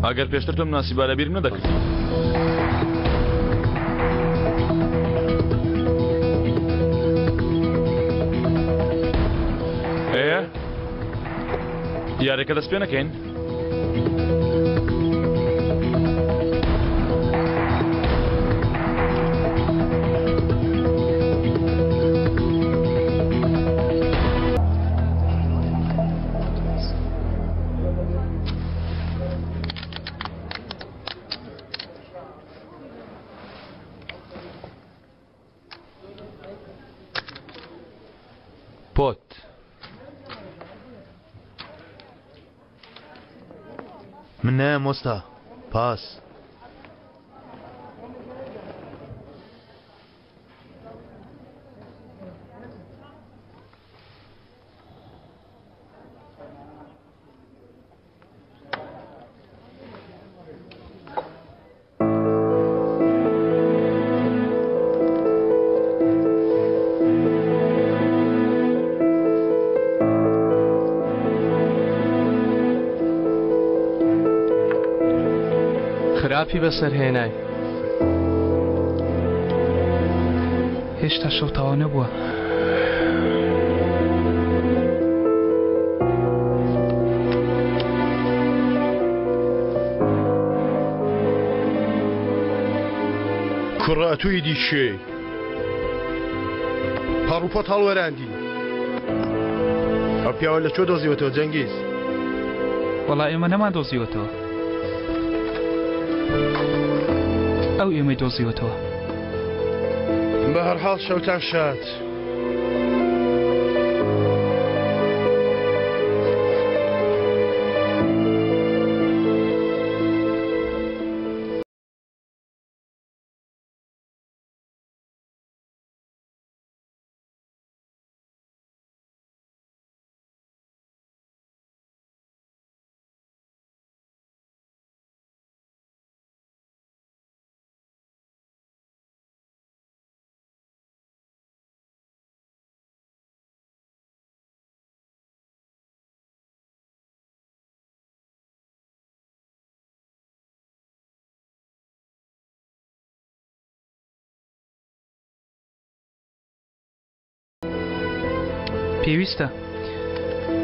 ئەگەر پێشتر تۆم ناسیبا لەبیرم نەدەکرد. یارێکە دەست پێ نەکەین؟ پۆت من نایم وەستا پاس خراپی بەسەر هێنای هێشتا شەو تەواو نەبووە. کوڕە توی دیشێ پاڕوپۆت هەڵوەراندی ئەو پیاوە لە چۆ دۆزیوەتەوە جەنگیز؟ وەڵای ئێمە نەمان دۆزیوەتەوە، ئەو ئێمەی دۆزیوەتەوە. بە هەرحاڵ شەوتان شاد. پێویستە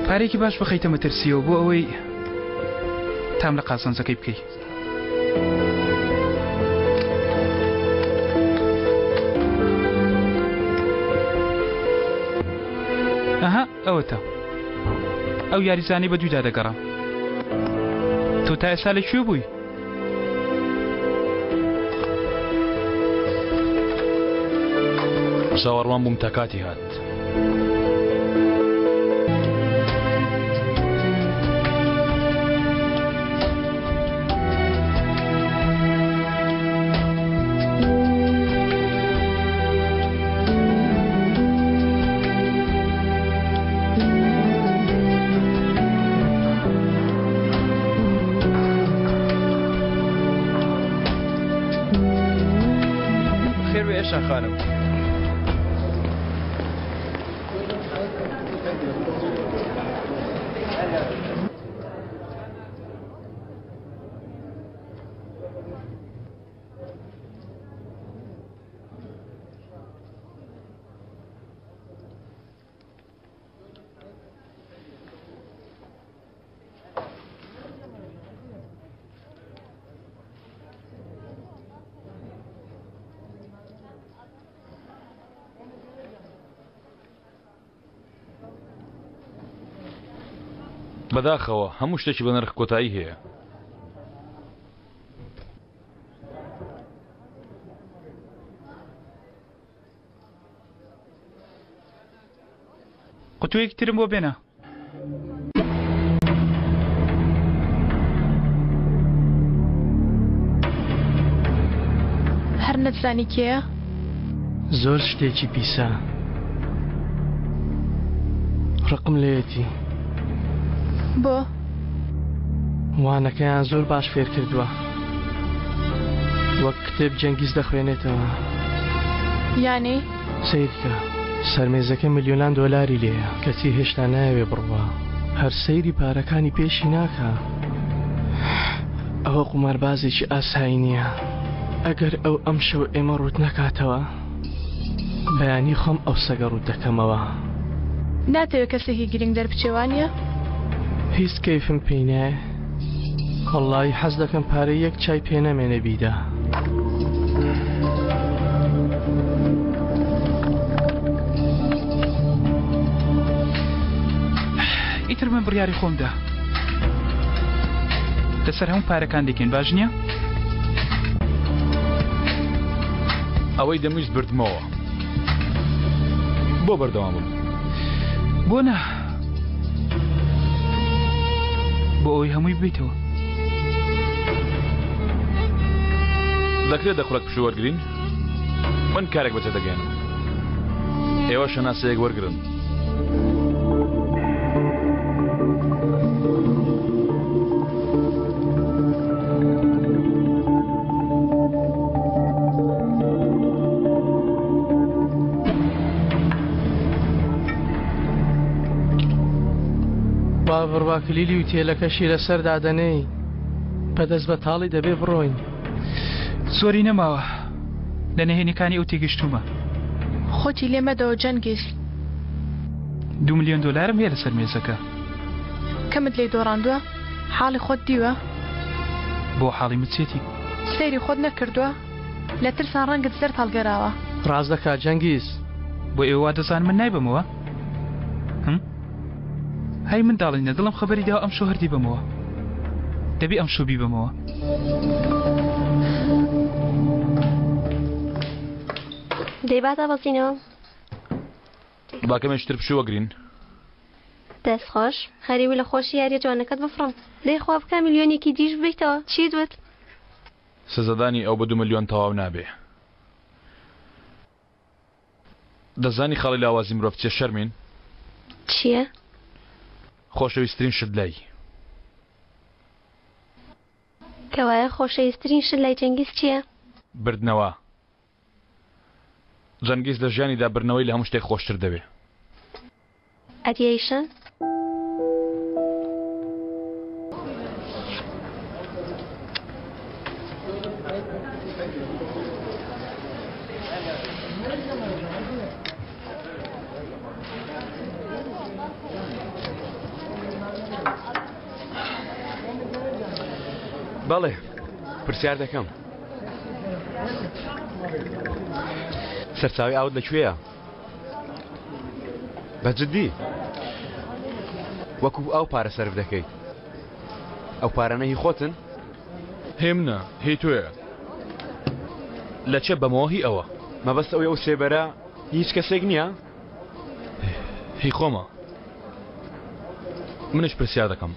پارێکی باش بخەیتە مەترسیەوە بۆ ئەوەی تام لە قازانجەکەی بکەی. ئەها ئەوەتە ئەو یاریزانەی بە دوودا دەگەڕام. تۆ تا ئێستا لەکوێ بووی؟ چاوەڕوان بووم تا کاتی هات. خێر بێ ئێشا خانم. بەداخەوە هەموو شتێکی بە نرخ کۆتایی هەیە. قوتوویەکی ترم بۆ بێنە. هەر نەتزانی کێیە؟ زۆر شتێکی پیسە ڕقم لێتی بۆ؟ وانەکەیان زۆر باش فێر کردووە، وەک کتێب جەنگیز دەخوێنێتەوە. یانی؟ سیرکە سەرمێزەکە ملیۆنان دۆلاری لێیە، کەسی هێشتا ناوێ بڕوە، هەر سەیری پارەکانی پێشی ناکە. ئەوە قوماربازێکی ئاسایی نییە. ئەگەر ئەو ئەم شەو ئێمە ڕوت نەکاتەوە بەیانی خۆم ئەو سەگە ڕوت دەکەمەوە. ناتەوێت کەسێکی گرنگ دەربچێوانیە؟ هیچ کەیفم پێی نایە. وەڵڵاهی حەز دەکەم پارەی یەک چای پێ نەمێنێ بیدا. ئیتر من بڕیاری خۆمدا لەسەر هەموو پارەکان دەکەین، باش نییە؟ ئەوەی دەمویست بردمەوە بۆ بەردەوام بوو. بۆ نا بۆ ئەوەی هەمووی بێتەوە. دەکرێت دەخڵک پشو وەرگرین؟ من کارێک بەجێ دەگەێنم. ئێوە شەناسەیەک وەرگرن. باڤڕواکلیلی و تێلەکەشی لەسەر دادەنەی بەدەست بە تاڵی دەبێ بڕۆین. سۆری نەماوە لە نەهێنەکانی ئەو تێگەشتومە. خۆتی لێمەدەوە جەنگیز. 2 ملیۆن دۆلارم هەیە لەسەر مێزەکە. کەمت لێ دۆڕاندووە؟ حاڵی خۆت دیوە؟ بۆ حاڵی مچێتی سەیری خۆت نەکردووە؟ لە ترسان ڕەنگت زەرد هەڵگەراوە. ڕاز دەکات جەنگیز. بۆ ئێوە دەزان من نایبمەوە؟ هەی منداڵینە دڵم خەبەری داوە ئەم شۆ هەردی بمەوە. دەبێ ئەم شۆ بیبمەوە. دەیباتە بەزینەوە. باکەمێشتر پشو وەگرین. دەست خۆش خەریوی لە خۆشی یاریە جوانەکەت بفڕم. دەی خوا بکە میلیۆنێکی دیش بێتەوە. چی دوت؟ سزەدانی ئەو بە 2 ملیۆن تەواو نابێ. دەزانی خاڵی لاوازی مرۆڤ چێ شەرمین؟ چییە؟ خۆشەویستترین شت لای. کەوایە خۆشەویستترین شت لای جەنگیز چییە؟ بردنەوە. جەنگیز لە ژیانیدا بردنەوەی لە هەموو شتێک خۆشتر دەبێ. ئەدیەیشن؟ بەڵێ پرسیار دەکەم. سەرچاوی ئاوت لەکوێیە؟ بەجددی وەکو ئەو پارە سەرف دەکەیت. ئەو پارانە هی خۆتن؟ هێمنە هی توێە. لە چێ بەمەوە هی ئەوە؟ مەبەست ئەوەی ئەو سێبەرە هیچ کەسێک نییە؟ هی خۆمە. منش پرسیار دەکەم.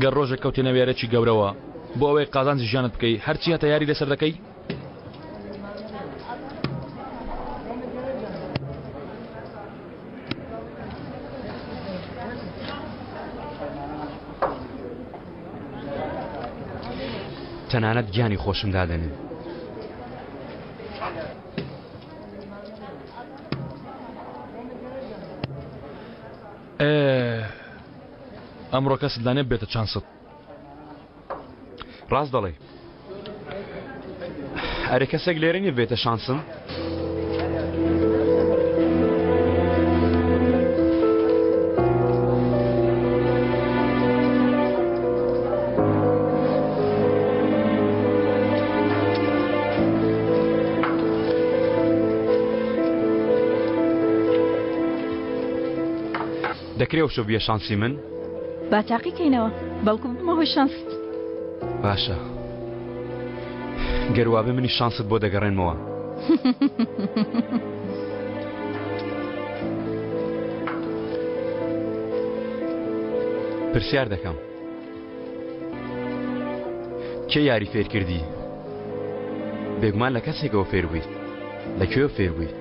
گەر ڕۆژێک کەوتێ نەوێرەی گەورەوە بۆ ئەوەی قازانجی ژیانت بکەی هەرچی هەتە یاری لەسەر دەکەی؟ تەنانەت گیانی خۆشم دادەنێ. ئەمڕۆ کەست لانێ بێتە چانست. ڕاست دەڵێ. ئەرێ کەسێک لێرە نیە بێتە شانسم؟ دەکرێ شو بیە شانسی من؟ با تاقیکەینەوە بەڵکو بمە هۆی شانست. باشە گەروابێ منی شانست بۆ دەگەڕێنمەوە. پرسیار دەکەم کێ یاری فێر کردی؟ بێگومان لە کەسێکەوە فێر بوویت. لەکوێوە فێر بوویت؟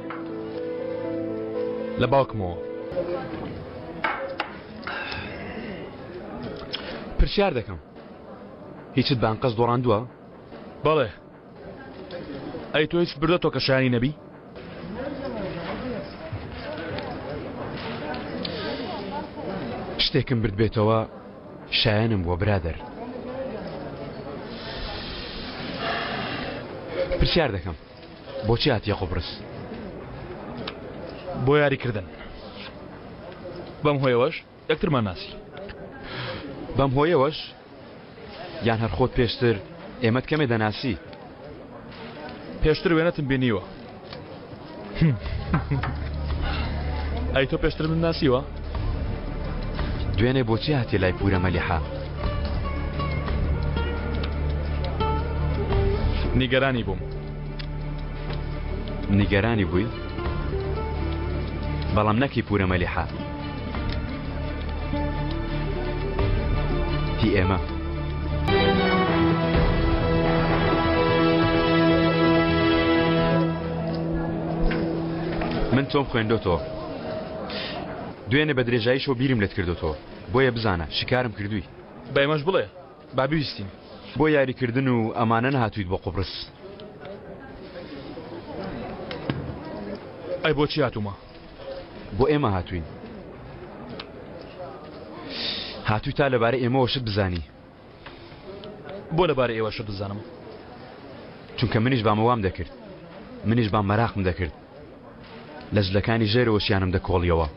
لە باوکمەوە. پرسیار دەکەم هیچت بە ئەنقەس دۆڕاندووە؟ بەڵێ. ئەی تۆ هیچ بردەتەوە کە شایانی نەبی؟ شتێکم برد بێتەوە شایەنم بۆ برادەر. پرسیار دەکەم بۆچی هاتیە قوبرس؟ بۆ یاریکردن. بەم هۆیەوەش یەکترمان ناسی. بەم هۆیەوەش یان هەر خۆت پێشتر ئێمەت کەمێ دەناسی؟ پێشتر وێنەتم بینیوە. ئەی تۆ پێشتر من ناسیوە؟ دوێنێ بۆچی هاتی لای پورە مەلیحە؟ نیگەرانی بووم. نیگەرانی بووی؟ بەڵام نەکی پورە مەلیحە. هی ئێمە. من تۆم خوێندۆتەوە. دوێنێ بە درێژاییشەوە بیرم لێت کردوتەوە. بۆیە بزانە شکارم کردووی. بە ئێمەش بڵێ با بیویستین. بۆ یاریکردن و ئەمانە نهاتوویت بۆ قوبرس. ئەی بۆچی هاتوومە؟ بۆ ئێمە هاتووین. هاتووی تا لەبارەی ئێمەوە شت بزانی. بۆ لەبارەی ئێوە شت بزانم؟ چونکە منیش بامەوام دەکرد. منیش بام مەراقم دەکرد. لە جلەکانی ژێرەوە شیانم دەکۆڵیەوە.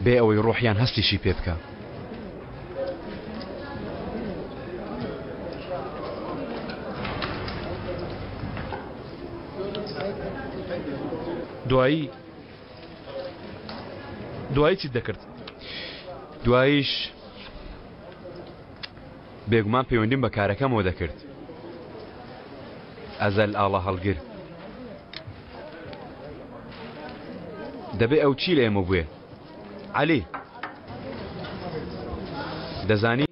بێ ئەوەی ڕۆحیان هەستیشی پێ بکە. دوایی چیت دەکرد؟ دواییش بێگومان پەیوەندیم بە کارەکەمەوە دەکرد. ئەزەل ئاڵە هەڵگر. دەبێ ئەو چی لە ئێمە بووێ؟ عەلی دەزانی؟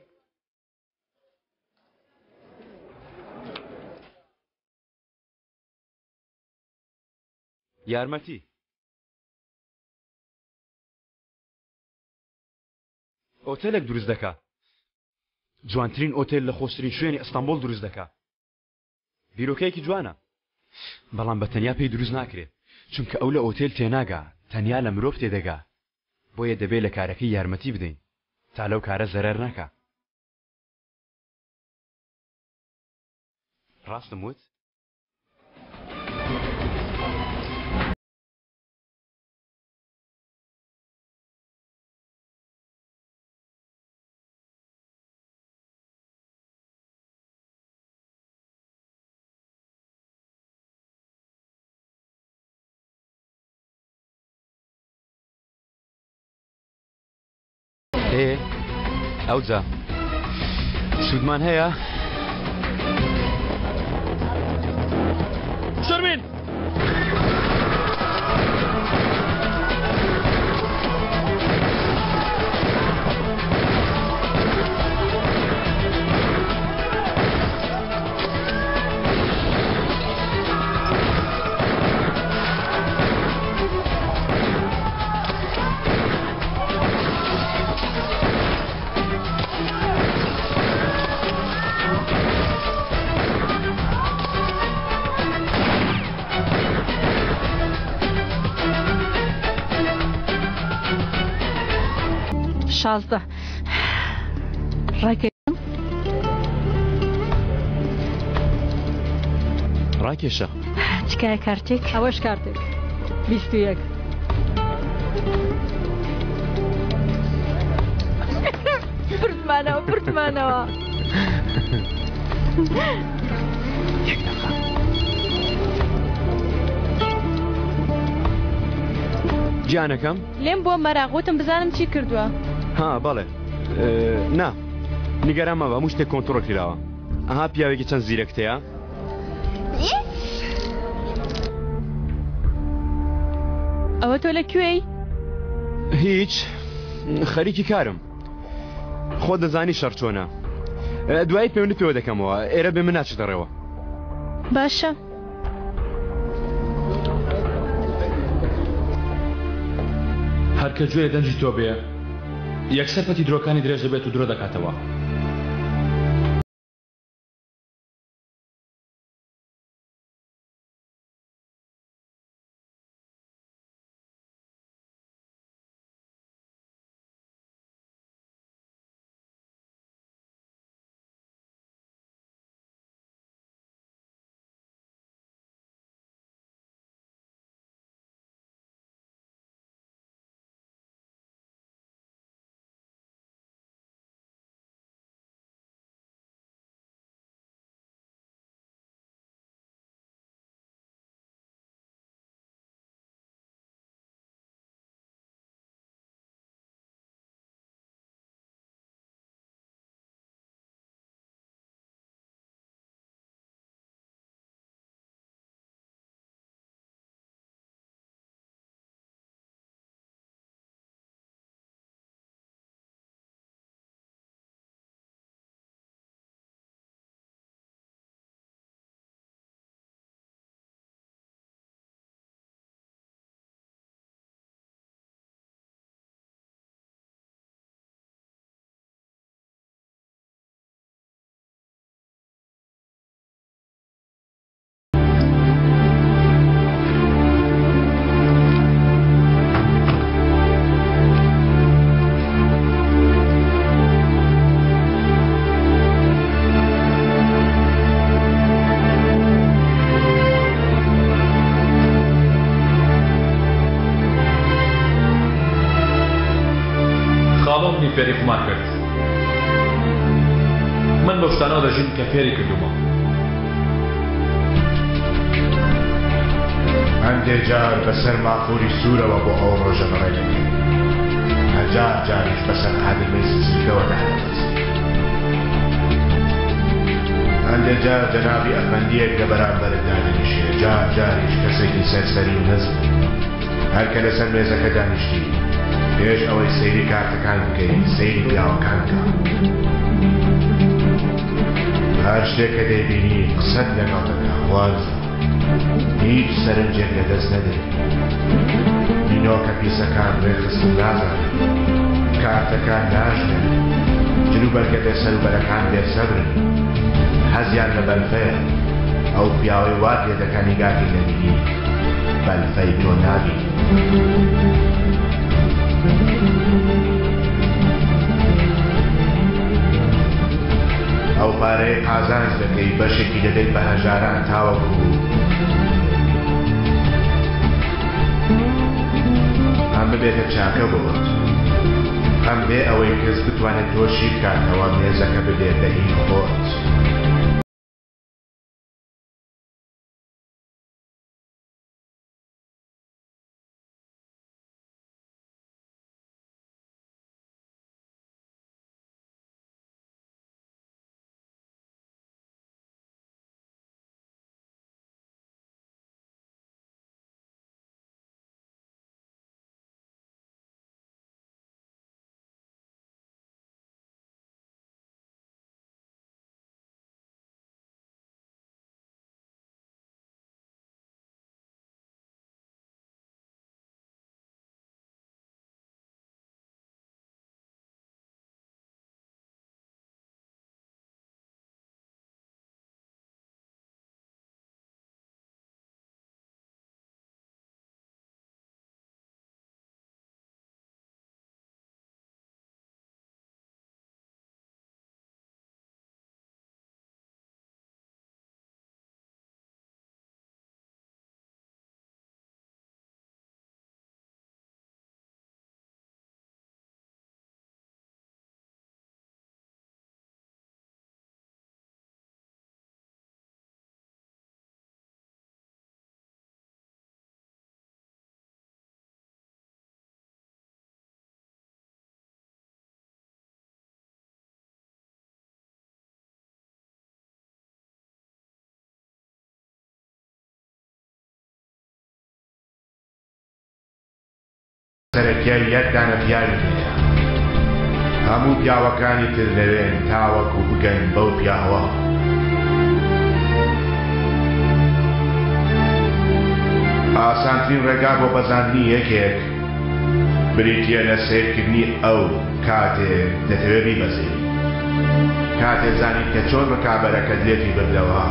یارمەتی ئۆتێلێک دروست دەکا. جوانترین ئۆتێل لە خۆشترین شوێنی ئەستانبوڵ دروست دەکا. بیرۆکەیەکی جوانە. بەڵام بە تەنیا پێی دروست ناکرێت. چونکە ئەو لە ئۆتێل تێناگا، تەنیا لە مرۆڤ تێدەگا. بۆیە دەبێت لە کارەکەی یارمەتی بدەین تا لەو کارە زەرەر نەکا. ڕاستم وت؟ ئەوجا سوودمان هەیە؟ شەرمین! شازدە ڕاکێشم ڕاکێشە چکایە کارتێک ئەوەش کارتێک 21 بردمانەوە گیانەکەم لێم بۆ مەراغوتم بزانم چی کردووە. ها بەڵێ نا نیگەران مەبە هەموو شتێک کۆنتڕۆڵ کراوە. ئەها پیاوێکی چەند زیرەکتەیە؟ ئەوە تۆ لەکوێی؟ هیچ خەریکی کارم. خۆ دەزانی شەڕ چۆنە. دوایی پەیوەندی پێوە دەکەمەوە. ئێرە بێ من ناچێتەڕێوە. باشە. هەرکە گوێ دەنجی تۆ بێ یەکسەر پەتی درۆکانی درێژ دەبێت و درۆ دەکاتەوە. فێری قومار کرد من بەو شتانەوە دەژین کە فێری کردومە هەندێک جار بەسەر مافوری سوورەوە بۆ ئەو ڕۆژە بەڕێ دەکەین هەجار جاریش بەسەر عادلمەی سلسلەوە دەهاتەوە هەندێک جار جەنابی ئەفەندیەک لە بەرامبەرت دانیشێ جار جاریش کەسێکی سەرسەری و نەزم هەرکە لەسەر مێزەکە دانیشتی پێش ئەوەی سەیری کارتەکان بکەین سەیری پیاوەکان کە هەر شتێک کە دەیبینی قسەت لەگەڵ دەکا واز هیچ سەرنجێک لەدەست نەدەی بینۆکە پیسەکان ڕێخستن نازانن کارتەکان ناژنێن جلوبەرگەدە سەروبەرەکان بێسەبرن حەزیان لە بەلفەیە ئەو پیاوەی وات لێ دەکا نیگاتی لەبینی بەلفەی تۆ نابینی ئەو پارەی قازانج دەکەی بەشێکی دەدەیت بە هەژاران تاوەکو ئەم ببێتە چاکە بۆت ئەم بێ ئەوەی کەس بتوانێت تۆشی بکاتەوە مێزەکە بدێت بە هی خۆت سەرەکیای یەکدانە پیاوی هەیە هەموو پیاوەکانی تر لەوێن تاوەکو بگەن بەو پیاوە ئاسانترین ڕێگا بۆ بەزاندنی یەکێک بریتیە لە سیرکردنی ئەو کاتێک دەتەوێت بیبەزێت کاتێک زانیت کە چۆن ڕکابەرەکەت لێتی بردەوە